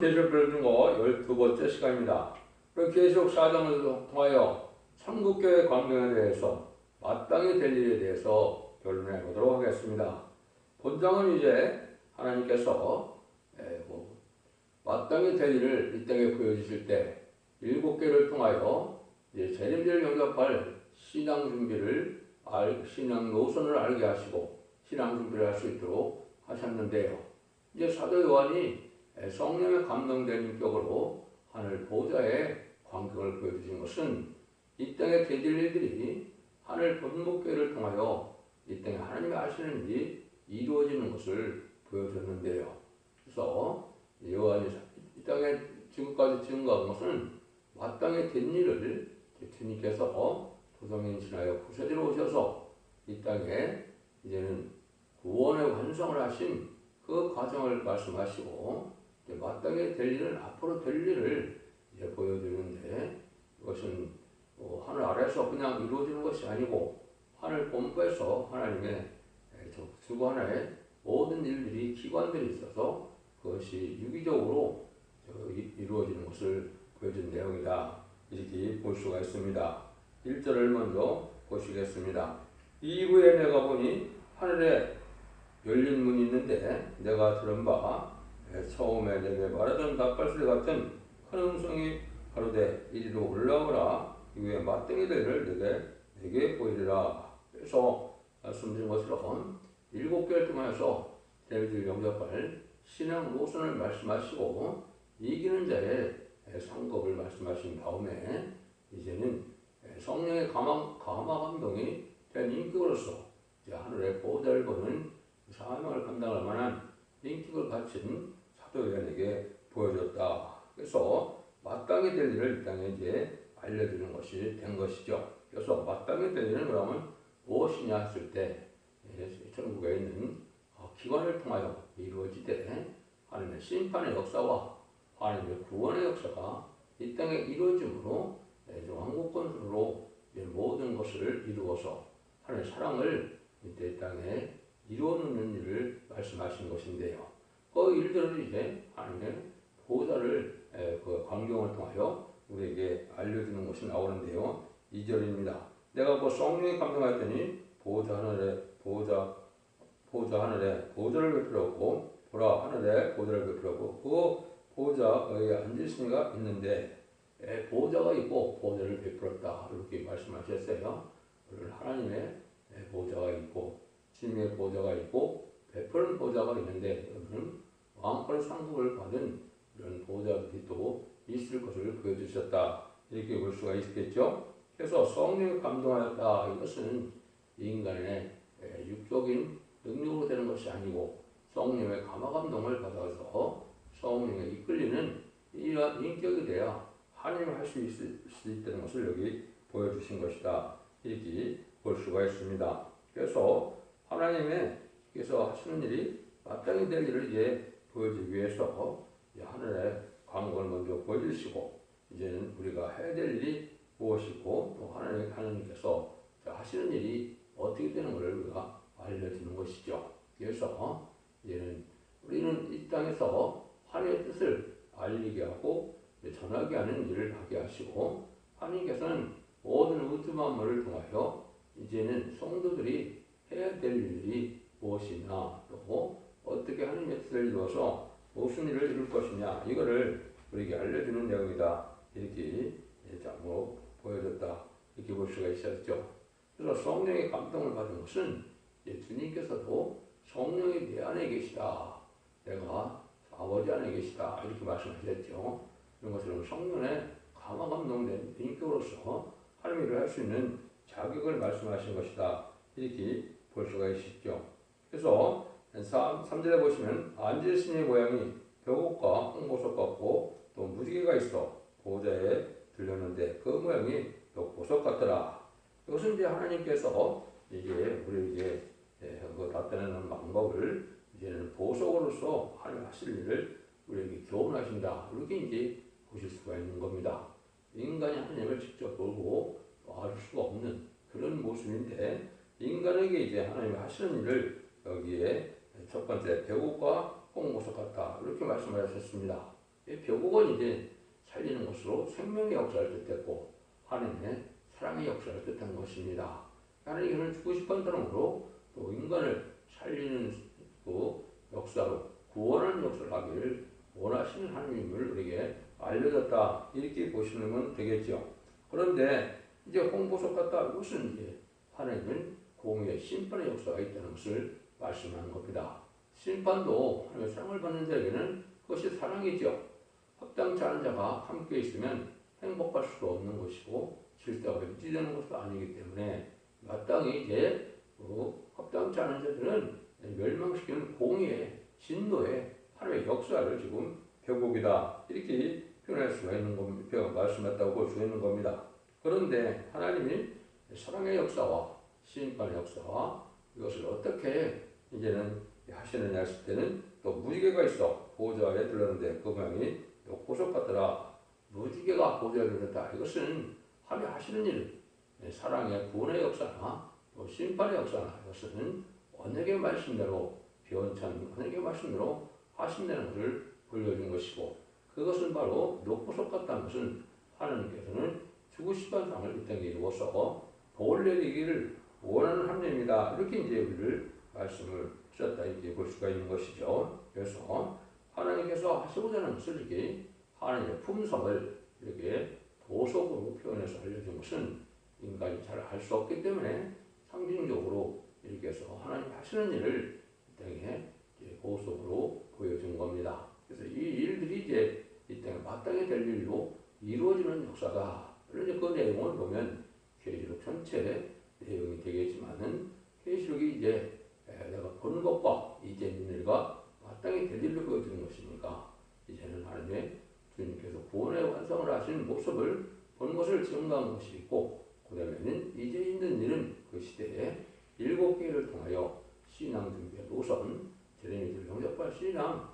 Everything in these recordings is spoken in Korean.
계시록 배워준 거 12번째 시간입니다. 그럼 계시록 4장을 통하여 천국교회 광경에 대해서 마땅히 될 일에 대해서 결론해 보도록 하겠습니다. 본장은 이제 하나님께서 마땅히 될 일을 이 땅에 보여주실 때 7개를 통하여 이제 재림절 영접할 신앙 준비를 신앙 노선을 알게 하시고 신앙 준비를 할 수 있도록 하셨는데요. 이제 사도 요한이 성령의 감동된 인격으로 하늘 보좌의 광경을 보여주신 것은 이 땅에 되질 일들이 하늘 본목교회를 통하여 이 땅에 하나님이 하시는 일이 이루어지는 것을 보여줬는데요. 그래서 요한이 이 땅에 지금까지 증거한 것은 마땅히 된 일을 주님께서 도성행신하여 구세주로 오셔서 이 땅에 이제는 구원의 완성을 하신 그 과정을 말씀하시고 마땅히 될 일은 앞으로 될 일을 이제 보여주는데 이것은 하늘 아래에서 그냥 이루어지는 것이 아니고 하늘 본부에서 하나님의 주고 하나의 모든 일들이 기관들이 있어서 그것이 유기적으로 이루어지는 것을 보여준 내용이다. 이렇게 볼 수가 있습니다. 1절을 먼저 보시겠습니다. 이후에 내가 보니 하늘에 열린 문이 있는데 내가 들은 바 처음에 내게 말하던 닭발소리 같은 큰 음성이 가로되 이리로 올라오라. 이후에 마땅히 될 일을 내게 보이리라. 그래서 말씀드린 것처럼 7개를 통해서 재림절 영접할 신앙 노선을 말씀하시고 이기는 자의 상급을 말씀하신 다음에 이제는 성령의 감화 감동이 된 인격으로서 하늘의 보좌를 보는 사명을 감당할 만한 인격을 갖춘 사도 요한에게 보여줬다. 그래서 마땅히 될 일을 이 땅에 이제 알려주는 것이 된 것이죠. 그래서 마땅히 될 일은 그러면 무엇이냐 했을 때 천국에 있는 기관을 통하여 이루어지되 하나님의 심판의 역사와 하나님의 구원의 역사가 이 땅에 이루어짐으로 왕국권으로 모든 것을 이루어서 하나님의 사랑을 이 땅에 이루어놓는 일을 말씀하신 것인데요. 그 일들을 이제 하나님의 보좌를 그 광경을 통하여 우리에게 알려주는 것이 나오는데요. 2절입니다. 내가 그 성령에 감동하였더니 보좌 하늘에 보좌를 베풀었고 보라 하늘에 보좌를 베풀었고 그 보좌에 앉으시니가 있는데 보좌가 있고 보좌를 베풀었다 이렇게 말씀하셨어요. 하나님의 보좌가 있고 주님의 보좌가 있고 베푸는 보좌가 있는데 여러분은 왕권의 상급을 받은 이런 보좌들이 또 있을 것을 보여주셨다 이렇게 볼 수가 있겠죠. 그래서 성령이 감동하였다 이것은 인간의 육적인 능력으로 되는 것이 아니고 성령의 감화 감동을 받아서 성령에 이끌리는 이러한 인격이 돼야 하나님을 할 수 있다는 것을 여기 보여주신 것이다 이렇게 볼 수가 있습니다. 그래서 하나님께서 하시는 일이 마땅히 될 일을 이제 보여주기 위해서 하늘의 광경을 먼저 보여주시고 이제는 우리가 해야 될 일이 무엇이고 또 하나님께서 하시는 일이 어떻게 되는 것을 우리가 알려주는 것이죠. 그래서 이제는 우리는 이 땅에서 하나님의 뜻을 알리게 하고 전하게 하는 일을 하게 하시고 하나님께서는 모든 우주 만물을 통하여 이제는 성도들이 해야 될 일이 무엇이냐 또 어떻게 하나님의 뜻을 이루어서 무슨 일을 이룰 것이냐 이거를 우리에게 알려주는 내용이다 이렇게 보여줬다 이렇게 볼 수가 있었죠. 그래서 성령의 감동을 받은 것은 주님께서도 성령이 내 안에 계시다 내가 아버지 안에 계시다 이렇게 말씀하셨죠. 이런 것처럼 성령의 감화 감동된 인격으로서 하나님의 일을 할 수 있는 자격을 말씀하신 것이다 이렇게 볼 수가 있죠. 그래서 3절에 보시면 앉으신 이 모양이 벽옥과 홍보석 같고 또 무지개가 있어 보좌에 들렸는데 그 모양이 또 보석 같더라. 이것은 이제 하나님께서 이게 우리에게 그 나타내는 방법을 이제는 보석으로서 하나님 하실 일을 우리에게 교훈하신다 이렇게 이제 보실 수가 있는 겁니다. 인간이 하나님을 직접 보고 알 수가 없는 그런 모습인데 인간에게 이제 하나님이 하시는 일을 여기에 첫 번째 배옥과 홍보석 같다 이렇게 말씀하셨습니다. 벼곡은 이제 살리는 것으로 생명의 역사를 뜻했고 하나님의 사랑의 역사를 뜻한 것입니다. 하나님께서는 죽으시던 사람으로 또 인간을 살리는 그 역사로 구원하는 역사를 하기를 원하시는 하나님을 우리에게 알려졌다 이렇게 보시면 되겠죠. 그런데 이제 홍보석 같다 이것은 이제 하나님은 공의의 심판의 역사가 있다는 것을 말씀하는 겁니다. 심판도 하나님의 사랑을 받는 자에게는 그것이 사랑이죠. 합당치 않은 자가 함께 있으면 행복할 수도 없는 것이고 질서가 유지되는 것도 아니기 때문에 마땅히 이제 합당치 않은 자들은 멸망시키는 공의의 진노의 하나님의 역사를 지금 벼곡이다 이렇게 표현할 수가 있는 겁니다. 말씀했다고 볼 수 있는 겁니다. 그런데 하나님이 사랑의 역사와 심판의 역사와 이것을 어떻게 이제는 하시느냐 했을 때는 또 무지개가 있어 보좌에 들렀는데 그 모양이 보석 같더라. 무지개가 보좌에 들렀다. 이것은 하나님 하시는 일, 사랑의 구원의 역사나 또 심판의 역사나 이것은 언약의 말씀대로 변찬 언약의 말씀대로 하신다는 것을 보여준 것이고 그것은 바로 녹보석 같다는 것은 하나님께서는 죽으시던 상을 이 땅에 이루어서 복을 내리기를 원하는 하나님이다. 이렇게 이제 우리를 말씀을 하셨다 이렇게 볼 수가 있는 것이죠. 그래서 하나님께서 하시고자 하는 것을 이렇게 하나님의 품성을 이렇게 보석으로 표현해서 알려준 것은 인간이 잘 알 수 없기 때문에 상징적으로 이렇게 해서 하나님 하시는 일을 이 땅에 보석으로 보여준 겁니다. 그래서 이 일들이 이제 이 땅에 마땅히 될 일로 이루어지는 역사다. 그런데 그 내용을 보면 계시록 전체 내용이 되겠지만은 계시록이 이제 내가 본 것과 이제 있는 일과 마땅히 될 일로 보여주는 것이니까 이제는 하나님의 주님께서 구원의 완성을 하신 모습을 본 것을 증거한 것이 있고 그 다음에는 이제 있는 일은 그 시대에 7개를 통하여 신앙 준비의 노선 제레미야를 영접할 신앙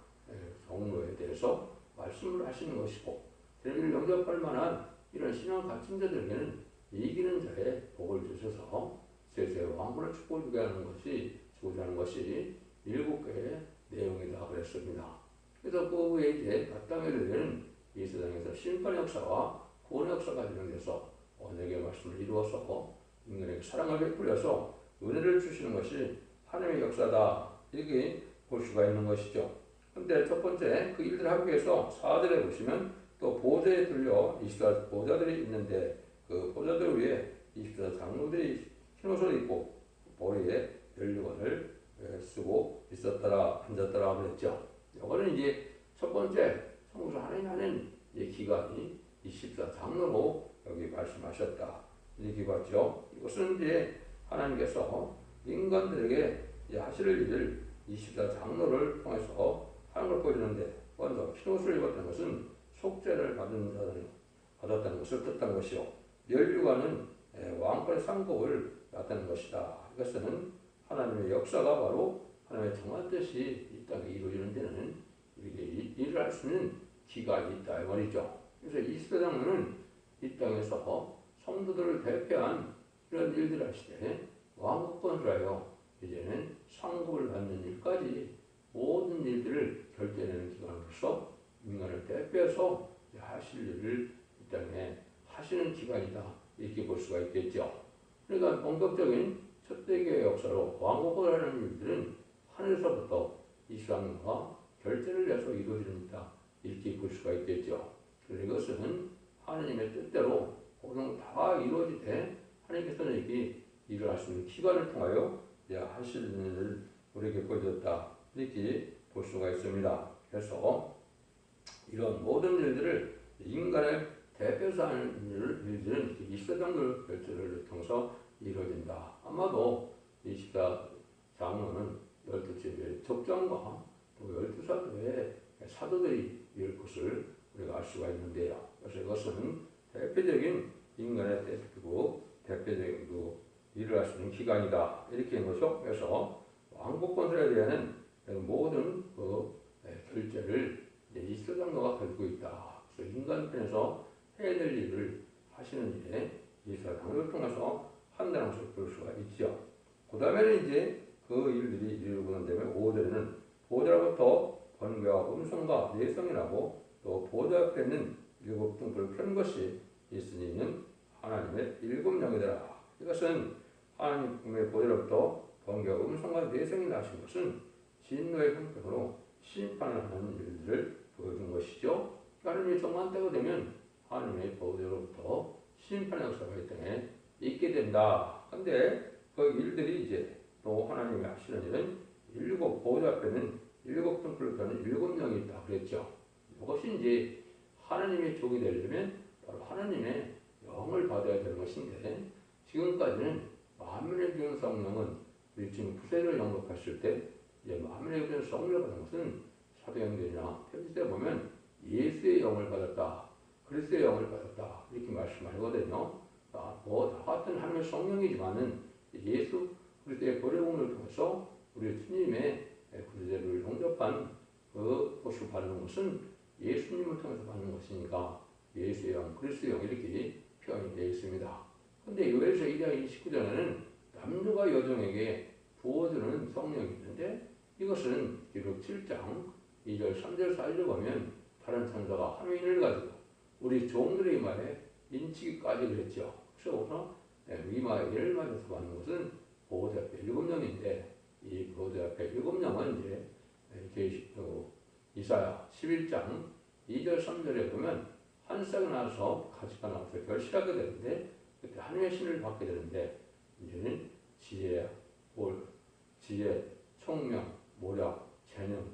성로에 대해서 말씀을 하시는 것이고 제레미야를 영접할 만한 이런 신앙 갇힌 자들에게는 이기는 자의 복을 주셔서 세세의 왕권을 축복주게 하는 것이 주고자 하는 것이 7개의 내용이다 그랬습니다. 그래서 그 후에 이제 마땅히 되는 이 세상에서 심판의 역사와 구원의 역사가 진행돼서 언약의 말씀을 이루어서 인간에게 사랑을 베풀려서 은혜를 주시는 것이 하나님의 역사다 이렇게 볼 수가 있는 것이죠. 그런데 첫 번째 그 일들 하기 위해서 4절에 보시면 또 보좌에 들려 24 보좌들이 있는데 그 보좌들 위에 24 장로들이 흰 옷을 입고 머리에 연료관을 쓰고 있었더라 앉았더라 그랬죠. 이거는 이제 첫 번째 성부조 하나님 하는 기간이 24 장로로 여기 말씀하셨다 이렇게 봤죠. 이것은 이제 하나님께서 인간들에게 하실 일을 24 장로를 통해서 하는 걸 보여주는데 먼저 흰 옷을 입었다는 것은 속죄를 받았다는 것을 뜻한 것이요. 연류관은 왕권의 상급을 나타낸 것이다. 이것은 하나님의 역사가 바로 하나님의 정한 뜻이 이 땅에 이루어지는 데는 이렇게 일을 할 수 있는 기간이 있다 이 말이죠. 그래서 이 시대장로는 이 땅에서 성도들을 대표한 이런 일들을 하실 때 왕국권을 하여 이제는 상급을 받는 일까지 모든 일들을 결정하는 기관으로서 인간을 대표해서 하실 일을 이 땅에 하시는 기관이다 이렇게 볼 수가 있겠죠. 그러니까 본격적인 첫대교의 역사로 왕국을 하는 일들은 하늘에서부터 이스라엘과 결제를 해서 이루어집니다 이렇게 볼 수가 있겠죠. 그래서 이것은 하나님의 뜻대로 모든 다 이루어지되 하나님께서는 이렇게 일을 할 수 있는 기관을 통하여 하실 일을 우리에게 보여줬다 이렇게 볼 수가 있습니다. 그래서 이런 모든 일들을 인간의 대표해서 하는 일들은 24장로 결제를 통해서 이루어진다. 아마도 24 장로는 12집의 적장과 또 12사도의 사도들이 이룰 것을 우리가 알 수가 있는데요. 그래서 이것은 대표적인 인간의 대표적인 일을 할 수 있는 기간이다. 이렇게 한 것이죠. 그래서 왕국 건설에 대한 모든 결제를 24장로가 가지고 있다. 그래서 인간편에서 해야 될 일을 하시는 일에 24장로를 통해서 한다는 것을 볼 수가 있죠. 그 다음에는 이제 그 일들이 이루어지는 다음에 5절에는 보좌로부터 번개와 음성과 내성이라고 또 보좌 앞에는 7등불을 켠 것이 있으니 이는 하나님의 7영이더라. 이것은 하나님의 보좌로부터 번개와 음성과 내성이 나신 것은 진노의 형편으로 심판을 하는 일들을 보여준 것이죠. 하나님의 정한 때가 되면 하나님의 보좌로부터 심판의 역사가 이 땅에 있게 된다. 근데 그 일들이 이제 또 하나님이 하시는 일은 보좌 앞에는 7등불을 켜는 7영이 있다 그랬죠. 이것이 이제 하나님의 종이 되려면 바로 하나님의 영을 받아야 되는 것인데, 지금까지는 만민의 주는 성령은 우리 지금 구세를 영접했을 때 이제 만민의 주는 성령을 받은 것은 사도행전이나 편지때 보면 예수의 영을 받았다, 그리스도의 영을 받았다 이렇게 말씀하거든요. 다 같은 하나님의 성령이지만은 예수 그리스도의 보혈공을 통해서 우리 주님의 구세를 영접한 그 것을 받는 것은 예수님을 통해서 받는 것이니까 예수의 영, 그리스도의 영 이렇게 표현이 되어 있습니다. 그런데 요에서 1장 29절에는 남녀가 여종에게 부어주는 성령이 있는데, 이것은 기록 7장 2절, 3절, 4절을 보면 다른 천사가 하나님을 가지고 우리 종들의 이마에 인치기까지 그랬죠. 그래서 이마에 예를 맞아서 받는 것은 보호자 앞에 7영인데, 이 보호자 앞에 7영은 이제 이사야 11장 2절 3절에 보면 한 싹이 나서 가지가 나와서 결실하게 되는데, 그때 하나님의 신을 받게 되는데, 이제는 지혜, 총명, 모략, 재능,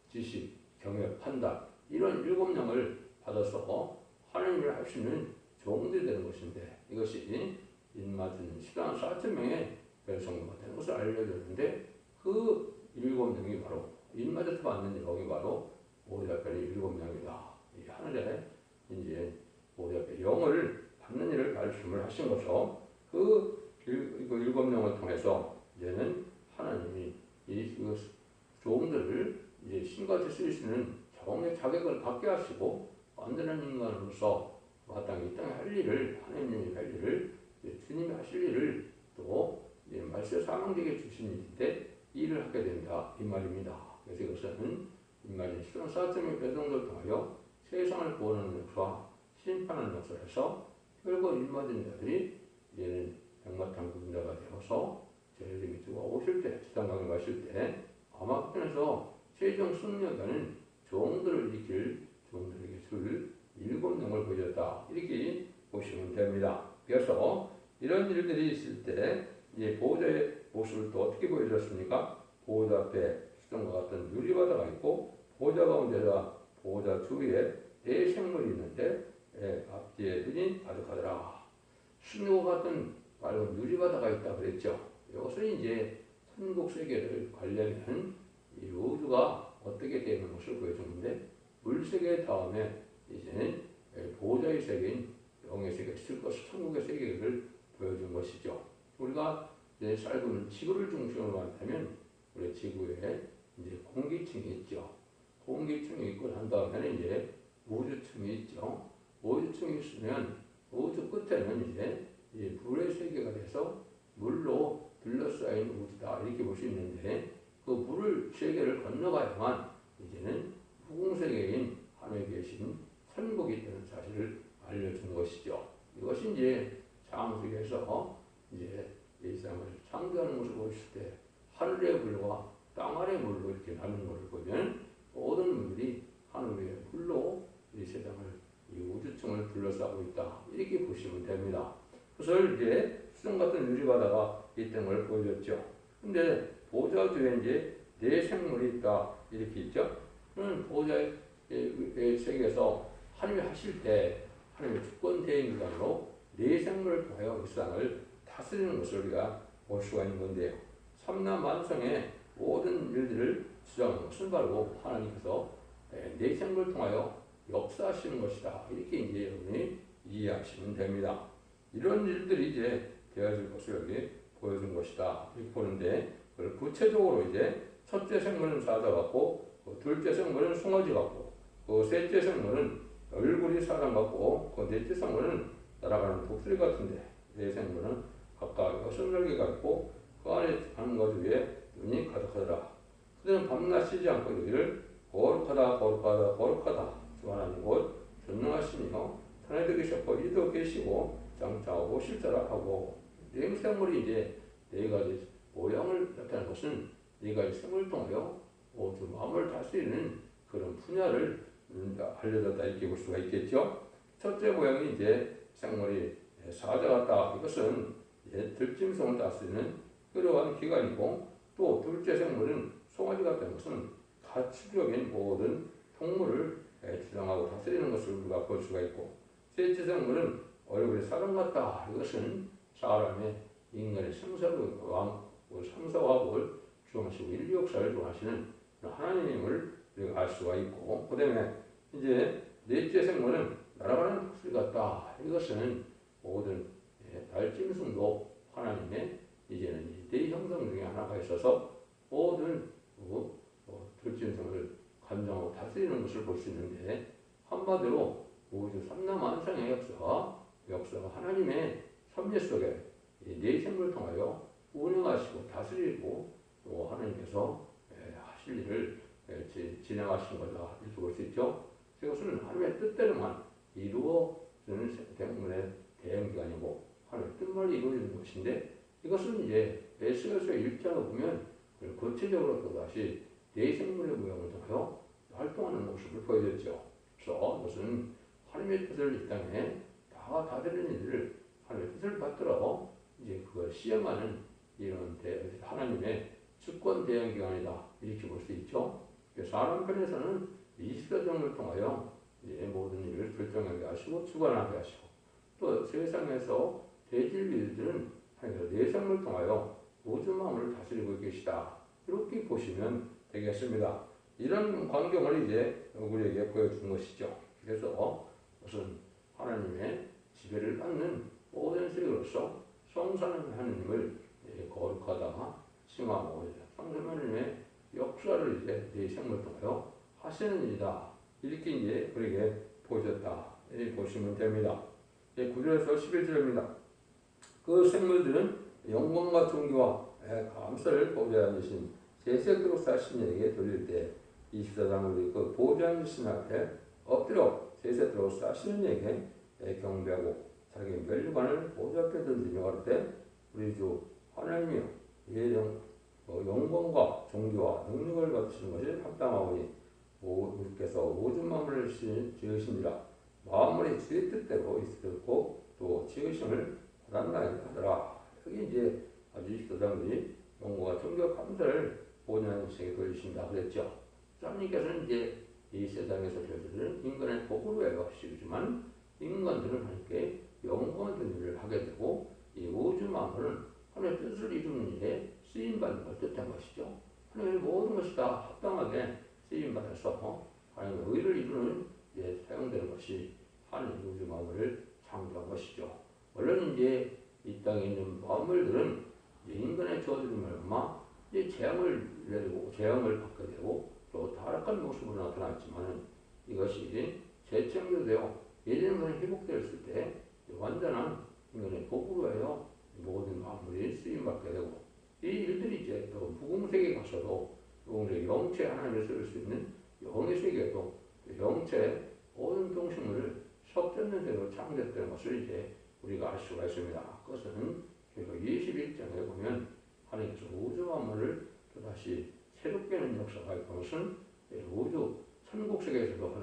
지식, 경외, 판단 이런 7영을 받아서 하나님을 할 수 있는 종들이 되는 것인데, 이것이 인맞은 14,000명의 백성과 되는 것을 알려줬는데, 그 7명이 바로 인맞아서 받는 영이 바로 보호자별의 7명이다. 이 하늘에 이제 보호자별 영을 받는 일을 말씀을 하신 것이죠. 그 7명을 통해서 이제는 하나님이 이 종들을 이제 신같이 쓰일 수 있는 정의 자격을 갖게 하시고 완전한 인간으로서 마땅히 이 땅에 할 일을, 하나님이 할 일을, 주님이 하실 일을 또 말세 사망되게 주신 일인데 이 일을 하게 된다 이 말입니다. 그래서 이것은 인간이 14,000명의 백성들을 통하여 세상을 구원하는 역사, 심판하는 역사에서 결국 인맞은 자들이 이제는 백마탄 구분자가 되어서 제일이 주가 오실 때, 지상강에 가실 때 아마 그때에서 최종 승리하는 종들을 일으킬 종들에게 줄 7영을 보여줬다 이렇게 보시면 됩니다. 그래서 이런 일들이 있을 때 이제 보호자의 모습을 또 어떻게 보여줬습니까? 보호자 앞에 수정과 같은 유리바다가 있고, 보호자 가운데다 보호자 주위에 네 생물이 있는데 앞뒤에 눈이 가득하더라. 순교와 같은 맑은 유리바다가 있다 그랬죠. 이것은 이제 천국 세계를 관련한 이 우주가 어떻게 되는 것을 보여주는데, 물세계 다음에 이제는 보호자의 세계인 영의 세계가 있을 것을, 천국의 세계를 보여준 것이죠. 우리가 이제 살고 있는 지구를 중심으로 한다면 우리 지구에 이제 공기층이 있죠. 공기층이 있고 난 다음에는 이제 우주층이 있죠. 우주층이 있으면 우주 끝에는 이제 불의 세계가 돼서 물로 둘러싸인 우주다 이렇게 볼 수 있는데, 그 물을 세계를 건너가야만 이제는 후궁세계인 하늘에 계신 천국이 되는 사실을 알려준 것이죠. 이것이 이제 창세기에서 이제 이 세상을 창조하는 것을 보실 때 하늘의 물과 땅 아래 물로 이렇게 나누는 것을 보면 모든 물들이 하늘 위의 물로 이 세상을, 이 우주층을 둘러싸고 있다 이렇게 보시면 됩니다. 그래서 이제 수정 같은 유리바다가 있던 걸 보여줬죠. 근데 보호자 뒤에 이제 네 생물이 있다 이렇게 있죠. 보호자의 세계에서 하나님이 하실 때 하나님의 주권 대행기관으로 네 생물을 통하여 이 세상을 다스리는 것을 우리가 볼 수가 있는 건데요. 삼남 만성의 모든 일들을 주장하는 것은 바로 하나님께서 네 생물을 통하여 역사하시는 것이다 이렇게 이제 여러분이 이해하시면 됩니다. 이런 일들이 이제 되어질 것을 여기 보여준 것이다 이렇게 보는데, 그걸 구체적으로 이제 첫째 생물은 사자 같고, 둘째 생물은 숭어지 같고, 셋째 생물은 얼굴이 사람 같고, 넷째 생물은 날아가는 독수리 같은데, 네 생물은 각각 6날개가 있고 그 안에 하는 것 위에 눈이 가득하더라. 그들은 밤낮 쉬지 않고 여기를 거룩하다 거룩하다 거룩하다 주 하나님 곧 전능하시며 하나님께 계셨고 이도 계시고 장차하고 실제하고 내생물이 이제 네 가지 모양을 나타내는 것은 네 가지 생물을 통하여 모두 마음을 다스리는 그런 분야를 알려졌다 이렇게 볼 수가 있겠죠. 첫째 모양이 이제 생물이 사자 같다. 이것은 들짐승을 다스리는 그러한 기관이고 또 둘째 생물은 송아지 같다는 것은 가축적인 모든 동물을 주장하고 다스리는 것을 우리가 볼 수가 있고 셋째 생물은 얼굴이 사람 같다. 이것은 사람의 인간의 생사와 상사화를 주장하시고 인류 역사를 주장하시는 하나님임을 우리가 알 수가 있고 그 다음에 이제 넷째 생물은 날아가는 독수리 같다. 이것은 모든 달짐승도 하나님의 이제는 네 형상 중에 하나가 있어서 모든 들짐승을 감정하고 다스리는 것을 볼 수 있는데 한마디로 우주 삼라만상의 역사가 하나님의 섭리 속에 네 생물을 통하여 운영하시고 다스리고 또 하나님께서 하실 일을 진행하시는 거다 이렇게 볼 수 있죠. 이것은 하나님의 뜻대로만 이루어지는 때문에 대형기관이고 하나님의 뜻만 이루어지는 것인데 이것은 이제 에스겔서 1장을 보면 구체적으로 또다시 네 생물의 모양을 통하여 활동하는 모습을 보여줬죠. 그래서 이것은 하나님의 뜻을 이 땅에 다 다스리는 일을 하나님의 뜻을 받들어 이제 그걸 시행하는 이런 하나님의 주권 대형기관이다 이렇게 볼 수 있죠. 사람 편에서는 24종을 통하여 이제 모든 일을 결정하게 하시고 주관하게 하시고 또 세상에서 대진리들은 네 생물을 통하여 우주 만물을 다스리고 계시다 이렇게 보시면 되겠습니다. 이런 광경을 이제 우리에게 보여준 것이죠. 그래서 무슨 하나님의 지배를 받는 모든 세계로서 성삼위 하나님을 거룩하다 칭하고 성삼위 하나님의 역사를 이제 네 생물을 통하여 하시는 일이다 이렇게 이제 우리에게 보여줬다 보시면 됩니다. 9절에서 11절입니다. 그 생물들은 영광과 존귀와 감사를 보좌에 앉으신 제색으로 사신 이에게 돌릴 때 24장을 그 보좌에 앉으신 앞에 엎드려 제색으로 사시는 이에게 경배하고 자기 멸류관을 보좌 앞에 던지며 가로되 우리 주 하나님이여 영광과 존귀와 능력을 받으시는 것이 합당하오니 우리께서 우주 만물을 지으시니라 만물이 주의 뜻대로 있었고 또 지으심을 받았나이다 하더라. 여기 이제 아주 24장들이 영광과 존귀와 감사를 보좌하시게 돌리신다 그랬죠. 하나님께서는 이제 이 세상에서 저들은 인간의 복으로 해가시지만 인간들은 하나님께 영광을 드리는 일을 하게 되고 이 우주 만물은 하나님의 뜻을 이루는 일에 쓰임받는 걸 뜻한 것이죠. 하나님의 모든 것이 다 합당하게 쓰임받아서 하나님의 의를 이루는 데 사용되는 것이 하나님의 우주 만물을 창조한 것이죠. 물론 이제 이 땅에 있는 만물들은 인간의 저주를 말마 이제 재앙을 내리고 재앙을 받게 되고 또 타락한 모습으로 나타났지만 이것이 재창조되어 예전에 회복되었을 때 완전한 인간의 복으로 하여 모든 만물이 쓰임받게 되고 이 일들이 이제 또 무공세계에 가서도 영체 하나님을 쓸 수 있는 영의 세계도 영체 모든 동식물을 섞였는 대로 창조했다는 것을 이제 우리가 알 수가 있습니다. 그것은 결국 21장에 보면 하나님께서 우주 만물을 또다시 새롭게 하는 역사가 있고 것은 우주 천국 세계에서도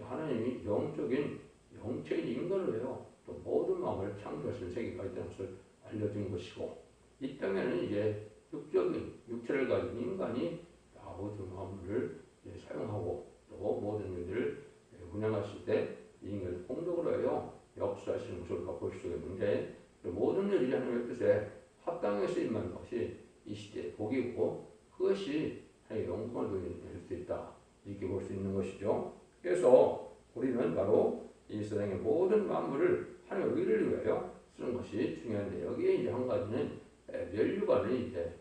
하나님이 영적인 영체인 인간을 해요. 또 모든 마음을 창조하신 세계가 있다는 것을 알려준 것이고 이 땅에는 이제 육적인 육체를 가진 인간이 다 우주 만물을 사용하고 또 모든 일들을 운영하실 때 인간을 공덕으로 하여 역사하시는 것을 볼 수가 있는데 모든 일이 하나님의 뜻에 합당하게 쓰임받는 것이 이 시대의 복이고 그것이 하나님의 영광을 돌릴 수 있다 이렇게 볼 수 있는 것이죠. 그래서 우리는 바로 이 세상의 모든 만물을 하나님의 의를 위하여 쓰는 것이 중요한데 여기에 이제 한 가지는 멸류관의 이제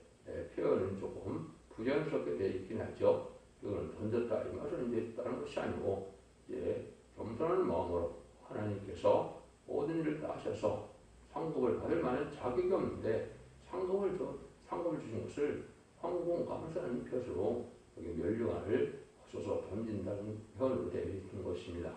표현은 조금 부자연스럽게 되어 있긴 하죠. 이거는 던졌다 이 말은 이제 다른 것이 아니고 이제 겸손한 마음으로 하나님께서 모든 일을 다 하셔서 상급을 받을 만한 자격이 없는데 상급을 주신 것을 황공 감사하는 표시로 여기 멸류관을 쏘서 던진다는 표현으로 되어 있는 것입니다.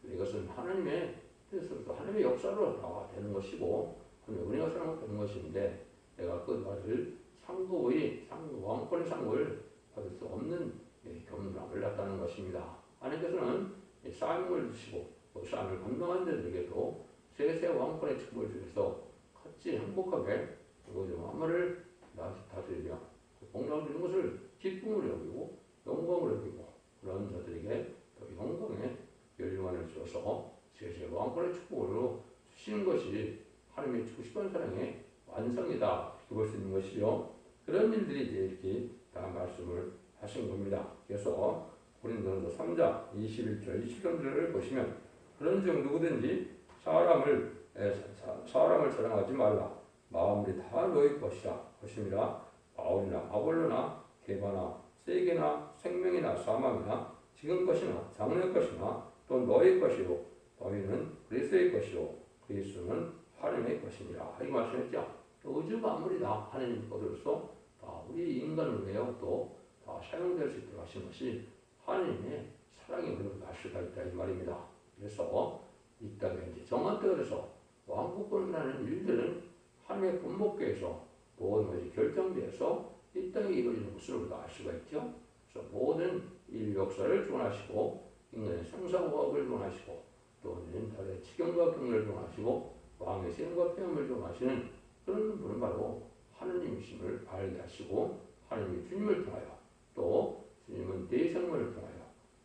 이것은 하나님의 뜻으로 하나님의 역사로 다 되는 것이고 은혜가 사랑되는 것인데 내가 그 말을 상고의 왕권의 상고를 받을 수 없는 겸손함을 나타내는 것입니다. 하나님께서는 사명을 주시고 그 사명을 감당한 자들에게도 세세 왕권의 축복을 주셔서 같이 행복하게 만물을 다스리며 공평을 주는 것을 기쁨으로 여기고 영광으로 여기고 그런 자들에게 더 영광의 열림을 주어서 세세 왕권의 축복으로 주시는 것이 하나님의 주고 싶은 사랑의 완성이다 이렇게 볼 수 있는 것이죠. 그런 일들이 이제 이렇게 다 말씀을 하신 겁니다. 그래서 고린도전서 3장 21절 20절을 보시면 그런즉 누구든지 사람을 사랑하지 말라. 마음이 다 너희 것이라. 바울이나 아볼로나 게바나 세계나 생명이나 사망이나 지금 것이나 장래 것이나 또 너희 것이요 너희는 그리스도의 것이요 그리스도는 하나님의 것이니라. 이 말씀했죠. 우주 만물이 다 하나님 것으로서 다 우리 인간을 위하여 또 다 사용될 수 있도록 하신 것이 하나님의 사랑이 그리고 날씨가 있다 이 말입니다. 그래서 이 땅에 이제 정한때 그래서 왕국권이라는 일들은 하나님의 분목계에서 모든 것이 결정되어서 이 땅에 이루어지는 것으로 알 수가 있죠. 그래서 모든 인류 역사를 주관하시고 인간의 생사과학을 주관하시고 또 달의 치경과 경례를 주관하시고 왕의 생과 폐엄을 주관하시는 그런 분은 바로 하느님이심을 알게 하시고 하느님이 주님을 통하여 또 주님은 대생물을 통하여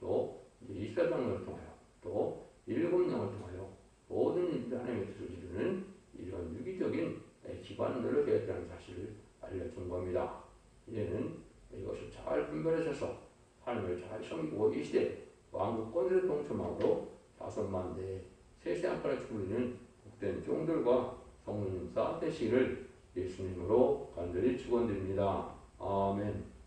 또 이스라엘을 통하여 또 일곱 영을 통하여 모든 일들 하나님의 뜻을 이루는 이런 유기적인 기관들을 계획하는 사실을 알려준 겁니다. 이제는 이것을 잘 분별하셔서 하나님을 잘 섬기고 이 시대 왕국권들의 동참함으로 5만 대의 세세한 판을 추구리는 복된 종들과 성령님 쌓 되시기를 예수님으로 간절히 축원드립니다. 아멘.